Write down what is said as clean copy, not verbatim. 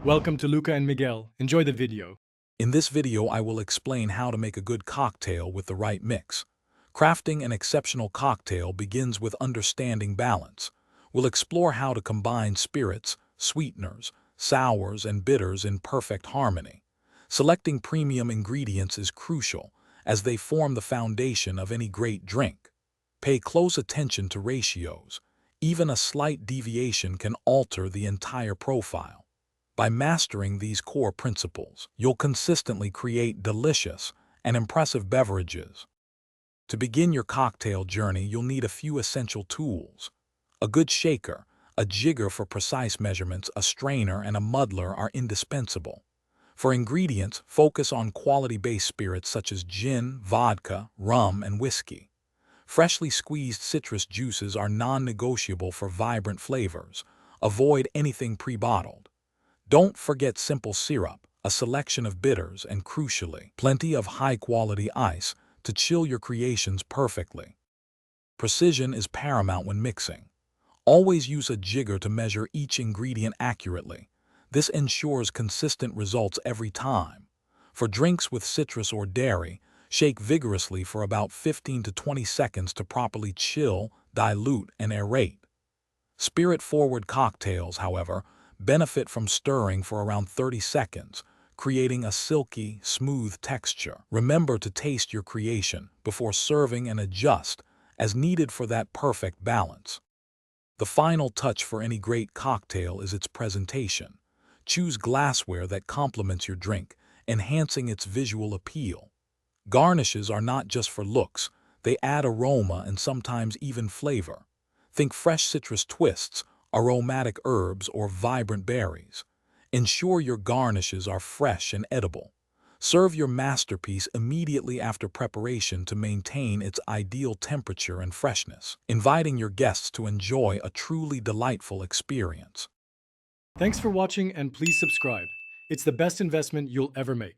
Welcome to Luca and Miguel. Enjoy the video. In this video, I will explain how to make a good cocktail with the right mix. Crafting an exceptional cocktail begins with understanding balance. We'll explore how to combine spirits, sweeteners, sours, and bitters in perfect harmony. Selecting premium ingredients is crucial, as they form the foundation of any great drink. Pay close attention to ratios. Even a slight deviation can alter the entire profile. By mastering these core principles, you'll consistently create delicious and impressive beverages. To begin your cocktail journey, you'll need a few essential tools. A good shaker, a jigger for precise measurements, a strainer, and a muddler are indispensable. For ingredients, focus on quality-based spirits such as gin, vodka, rum, and whiskey. Freshly squeezed citrus juices are non-negotiable for vibrant flavors. Avoid anything pre-bottled. Don't forget simple syrup, a selection of bitters, and crucially, plenty of high-quality ice to chill your creations perfectly. Precision is paramount when mixing. Always use a jigger to measure each ingredient accurately. This ensures consistent results every time. For drinks with citrus or dairy, shake vigorously for about 15 to 20 seconds to properly chill, dilute, and aerate. Spirit-forward cocktails, however, benefit from stirring for around 30 seconds, creating a silky, smooth texture. Remember to taste your creation before serving and adjust as needed for that perfect balance. The final touch for any great cocktail is its presentation. Choose glassware that complements your drink, enhancing its visual appeal. Garnishes are not just for looks, they add aroma and sometimes even flavor. Think fresh citrus twists, aromatic herbs, or vibrant berries. Ensure your garnishes are fresh and edible. Serve your masterpiece immediately after preparation to maintain its ideal temperature and freshness, inviting your guests to enjoy a truly delightful experience. Thanks for watching and please subscribe. It's the best investment you'll ever make.